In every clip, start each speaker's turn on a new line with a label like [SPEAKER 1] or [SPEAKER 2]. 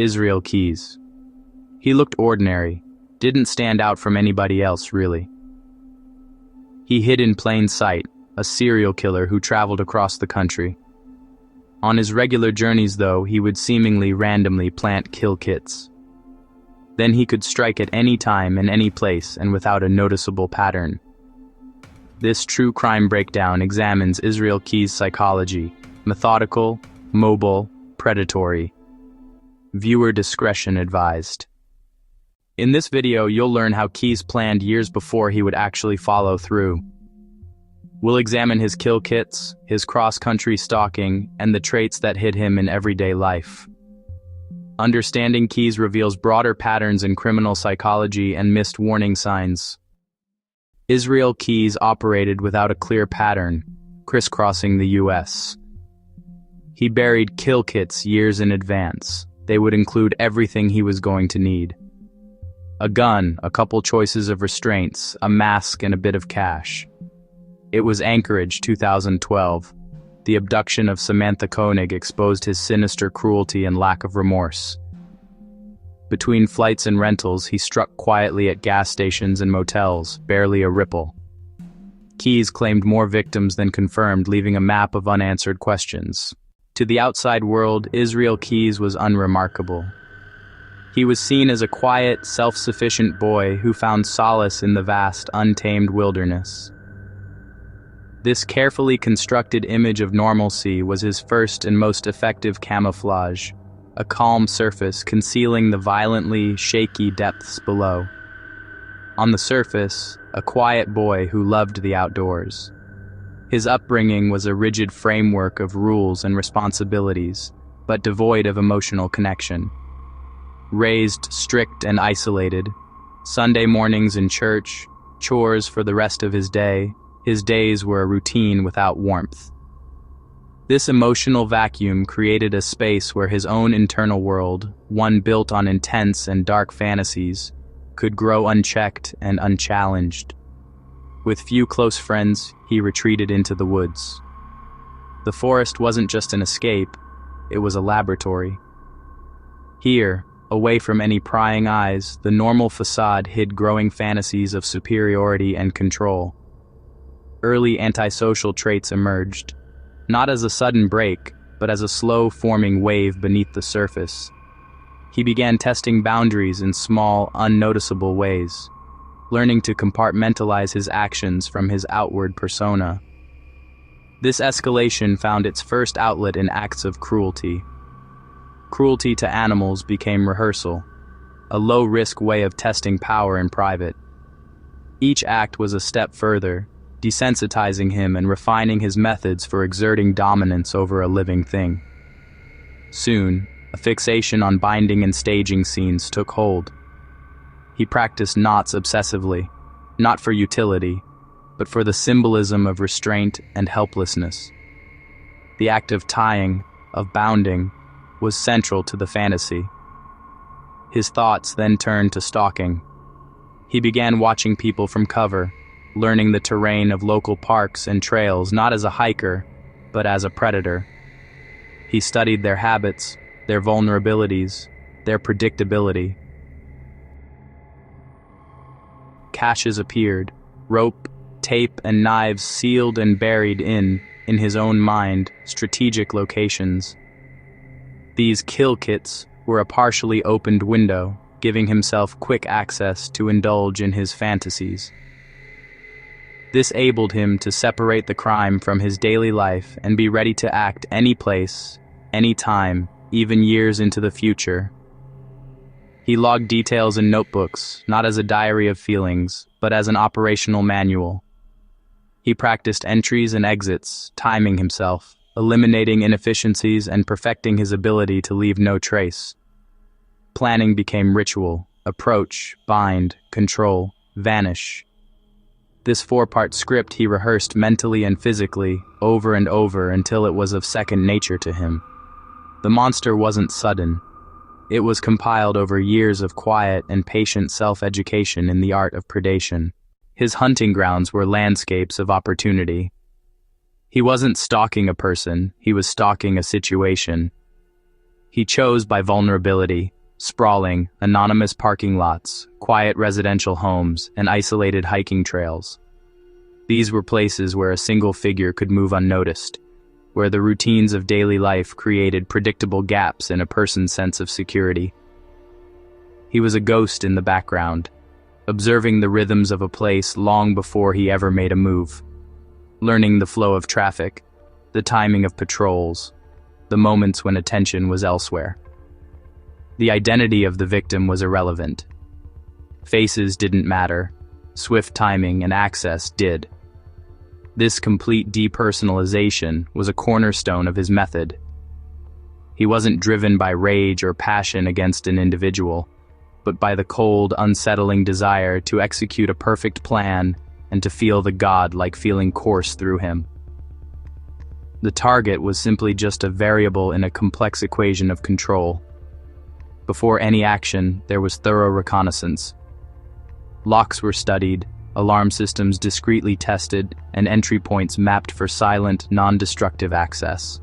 [SPEAKER 1] Israel Keyes. He looked ordinary, didn't stand out from anybody else, really. He hid in plain sight, a serial killer who traveled across the country. On his regular journeys, though, he would seemingly randomly plant kill kits. Then he could strike at any time in any place and without a noticeable pattern. This true crime breakdown examines Israel Keyes' psychology: methodical, mobile, predatory. Viewer discretion advised. In this video, you'll learn how Keyes planned years before he would actually follow through. We'll examine his kill kits, his cross-country stalking, and the traits that hid him in everyday life. Understanding Keyes reveals broader patterns in criminal psychology and missed warning signs. Israel Keyes operated without a clear pattern, crisscrossing the U.S. He buried kill kits years in advance. They would include everything he was going to need. A gun, a couple choices of restraints, a mask, and a bit of cash. It was Anchorage, 2012. The abduction of Samantha Koenig exposed his sinister cruelty and lack of remorse. Between flights and rentals, he struck quietly at gas stations and motels, barely a ripple. Keyes claimed more victims than confirmed, leaving a map of unanswered questions. To the outside world, Israel Keyes was unremarkable. He was seen as a quiet, self-sufficient boy who found solace in the vast, untamed wilderness. This carefully constructed image of normalcy was his first and most effective camouflage, a calm surface concealing the violently shaky depths below. On the surface, a quiet boy who loved the outdoors. His upbringing was a rigid framework of rules and responsibilities, but devoid of emotional connection. Raised strict and isolated, Sunday mornings in church, chores for the rest of his days were a routine without warmth. This emotional vacuum created a space where his own internal world, one built on intense and dark fantasies, could grow unchecked and unchallenged. With few close friends, he retreated into the woods. The forest wasn't just an escape, it was a laboratory. Here, away from any prying eyes, the normal facade hid growing fantasies of superiority and control. Early antisocial traits emerged, not as a sudden break, but as a slow-forming wave beneath the surface. He began testing boundaries in small, unnoticeable ways, learning to compartmentalize his actions from his outward persona. This escalation found its first outlet in acts of cruelty. Cruelty to animals became rehearsal, a low-risk way of testing power in private. Each act was a step further, desensitizing him and refining his methods for exerting dominance over a living thing. Soon, a fixation on binding and staging scenes took hold. He practiced knots obsessively, not for utility, but for the symbolism of restraint and helplessness. The act of tying, of bounding, was central to the fantasy. His thoughts then turned to stalking. He began watching people from cover, learning the terrain of local parks and trails not as a hiker, but as a predator. He studied their habits, their vulnerabilities, their predictability. Caches appeared, rope, tape, and knives sealed and buried in his own mind, strategic locations. These kill kits were a partially opened window, giving himself quick access to indulge in his fantasies. This abled him to separate the crime from his daily life and be ready to act any place, any time, even years into the future. He logged details in notebooks, not as a diary of feelings, but as an operational manual. He practiced entries and exits, timing himself, eliminating inefficiencies and perfecting his ability to leave no trace. Planning became ritual: approach, bind, control, vanish. This four-part script he rehearsed mentally and physically, over and over, until it was of second nature to him. The monster wasn't sudden. It was compiled over years of quiet and patient self-education in the art of predation. His hunting grounds were landscapes of opportunity. He wasn't stalking a person, he was stalking a situation. He chose by vulnerability, sprawling, anonymous parking lots, quiet residential homes, and isolated hiking trails. These were places where a single figure could move unnoticed, where the routines of daily life created predictable gaps in a person's sense of security. He was a ghost in the background, observing the rhythms of a place long before he ever made a move, learning the flow of traffic, the timing of patrols, the moments when attention was elsewhere. The identity of the victim was irrelevant. Faces didn't matter, swift timing and access did. This complete depersonalization was a cornerstone of his method. He wasn't driven by rage or passion against an individual, but by the cold, unsettling desire to execute a perfect plan and to feel the god-like feeling course through him. The target was simply just a variable in a complex equation of control. Before any action, there was thorough reconnaissance. Locks were studied, alarm systems discreetly tested, and entry points mapped for silent, non-destructive access.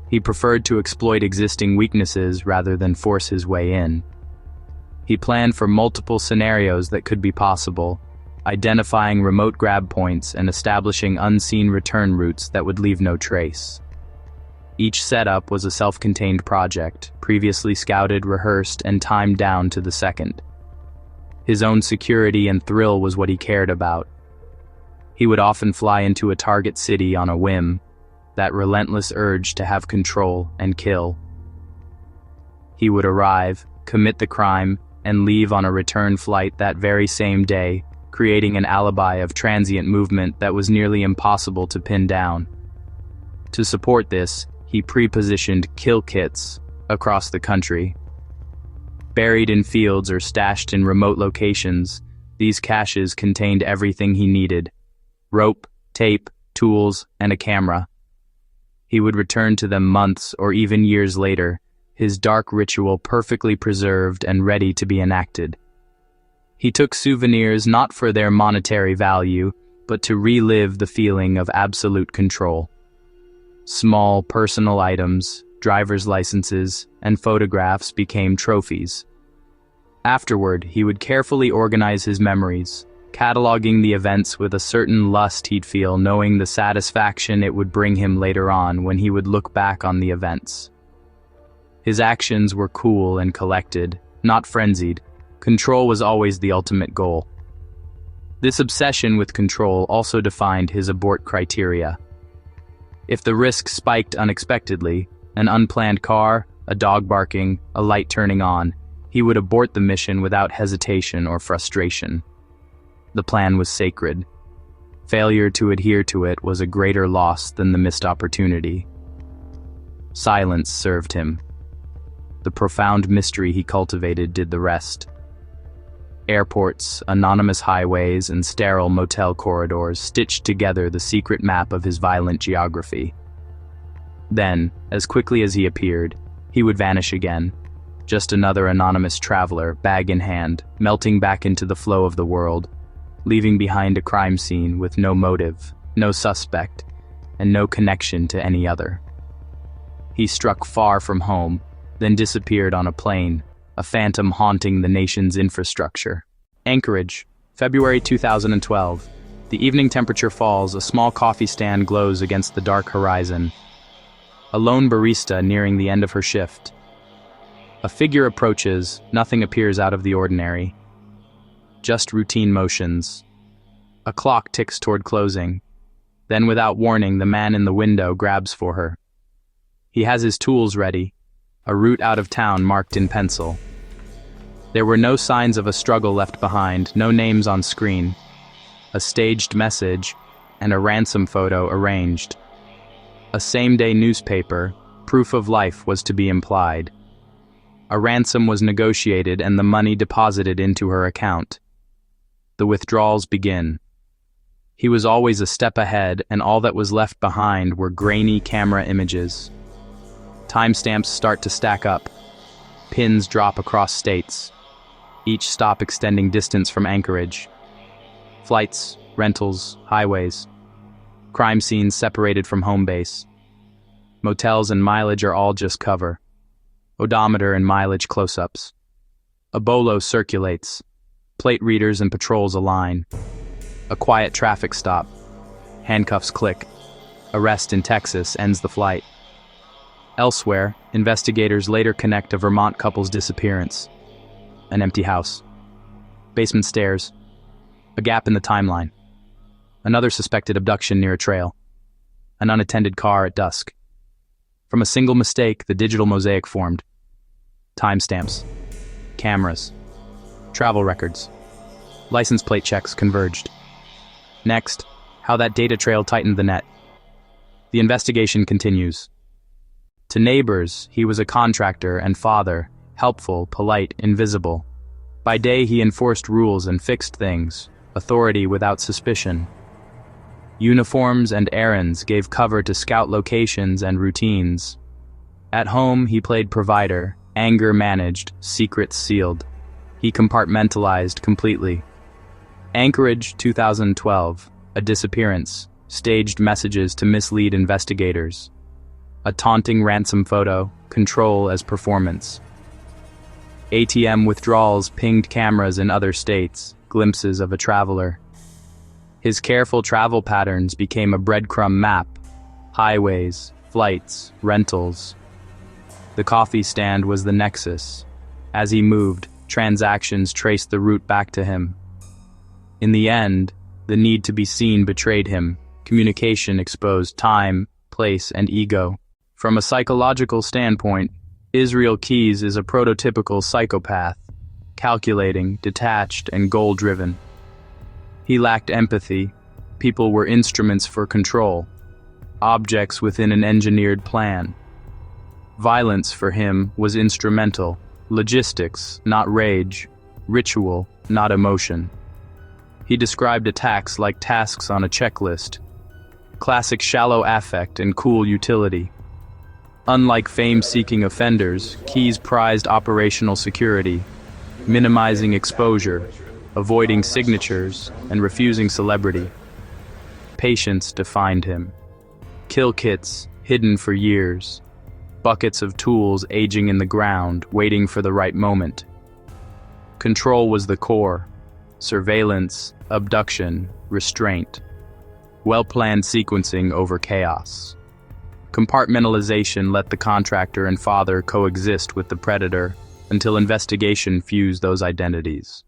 [SPEAKER 1] He preferred to exploit existing weaknesses rather than force his way in. He planned for multiple scenarios that could be possible, identifying remote grab points and establishing unseen return routes that would leave no trace. Each setup was a self-contained project, previously scouted, rehearsed, and timed down to the second. His own security and thrill was what he cared about. He would often fly into a target city on a whim, that relentless urge to have control and kill. He would arrive, commit the crime, and leave on a return flight that very same day, creating an alibi of transient movement that was nearly impossible to pin down. To support this, he pre-positioned kill kits across the country. Buried in fields or stashed in remote locations, these caches contained everything he needed: rope, tape, tools, and a camera. He would return to them months or even years later, his dark ritual perfectly preserved and ready to be enacted. He took souvenirs not for their monetary value, but to relive the feeling of absolute control. Small personal items, driver's licenses, and photographs became trophies. Afterward, he would carefully organize his memories, cataloging the events with a certain lust he'd feel, knowing the satisfaction it would bring him later on when he would look back on the events. His actions were cool and collected, not frenzied. Control was always the ultimate goal. This obsession with control also defined his abort criteria. If the risk spiked unexpectedly, an unplanned car, a dog barking, a light turning on, he would abort the mission without hesitation or frustration. The plan was sacred. Failure to adhere to it was a greater loss than the missed opportunity. Silence served him. The profound mystery he cultivated did the rest. Airports, anonymous highways, and sterile motel corridors stitched together the secret map of his violent geography. Then, as quickly as he appeared, he would vanish again. Just another anonymous traveler, bag in hand, melting back into the flow of the world, leaving behind a crime scene with no motive, no suspect, and no connection to any other. He struck far from home, then disappeared on a plane, a phantom haunting the nation's infrastructure. Anchorage, February 2012. The evening temperature falls, a small coffee stand glows against the dark horizon. A lone barista nearing the end of her shift. A figure approaches, nothing appears out of the ordinary. Just routine motions. A clock ticks toward closing. Then without warning, the man in the window grabs for her. He has his tools ready, a route out of town marked in pencil. There were no signs of a struggle left behind, no names on screen. A staged message, and a ransom photo arranged. A same-day newspaper, proof of life was to be implied. A ransom was negotiated and the money deposited into her account. The withdrawals begin. He was always a step ahead, and all that was left behind were grainy camera images. Timestamps start to stack up. Pins drop across states, each stop extending distance from Anchorage. Flights, rentals, highways. Crime scenes separated from home base. Motels and mileage are all just cover. odometer and mileage close-ups. A bolo circulates. Plate readers and patrols align. A quiet traffic stop. Handcuffs click. Arrest in Texas ends the flight. Elsewhere, investigators later connect a Vermont couple's disappearance. An empty house. Basement stairs. A gap in the timeline. Another suspected abduction near a trail. An unattended car at dusk. From a single mistake, the digital mosaic formed. Timestamps. Cameras. Travel records. License plate checks converged. Next, how that data trail tightened the net. The investigation continues. To neighbors, he was a contractor and father, helpful, polite, invisible. By day, he enforced rules and fixed things, authority without suspicion. Uniforms and errands gave cover to scout locations and routines. At home, he played provider, anger managed, secrets sealed. He compartmentalized completely. Anchorage, 2012, a disappearance, staged messages to mislead investigators. A taunting ransom photo, control as performance. ATM withdrawals pinged cameras in other states, glimpses of a traveler. His careful travel patterns became a breadcrumb map. Highways, flights, rentals. The coffee stand was the nexus. As he moved, transactions traced the route back to him. In the end, the need to be seen betrayed him. Communication exposed time, place, and ego. From a psychological standpoint, Israel Keyes is a prototypical psychopath, calculating, detached, and goal-driven. He lacked empathy. People were instruments for control, objects within an engineered plan. Violence for him was instrumental, logistics, not rage, ritual, not emotion. He described attacks like tasks on a checklist, classic shallow affect and cool utility. Unlike fame-seeking offenders, Keyes prized operational security, minimizing exposure, avoiding signatures, and refusing celebrity. Patience defined him. Kill kits, hidden for years. Buckets of tools aging in the ground, waiting for the right moment. Control was the core. Surveillance, abduction, restraint. Well-planned sequencing over chaos. Compartmentalization let the contractor and father coexist with the predator until investigation fused those identities.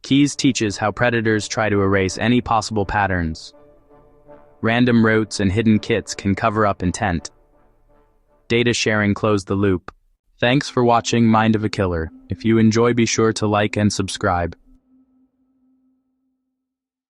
[SPEAKER 1] Keyes teaches how predators try to erase any possible patterns. Random routes and hidden kits can cover up intent. Data sharing closed the loop. Thanks for watching Mind of a Killer. If you enjoy, be sure to like and subscribe.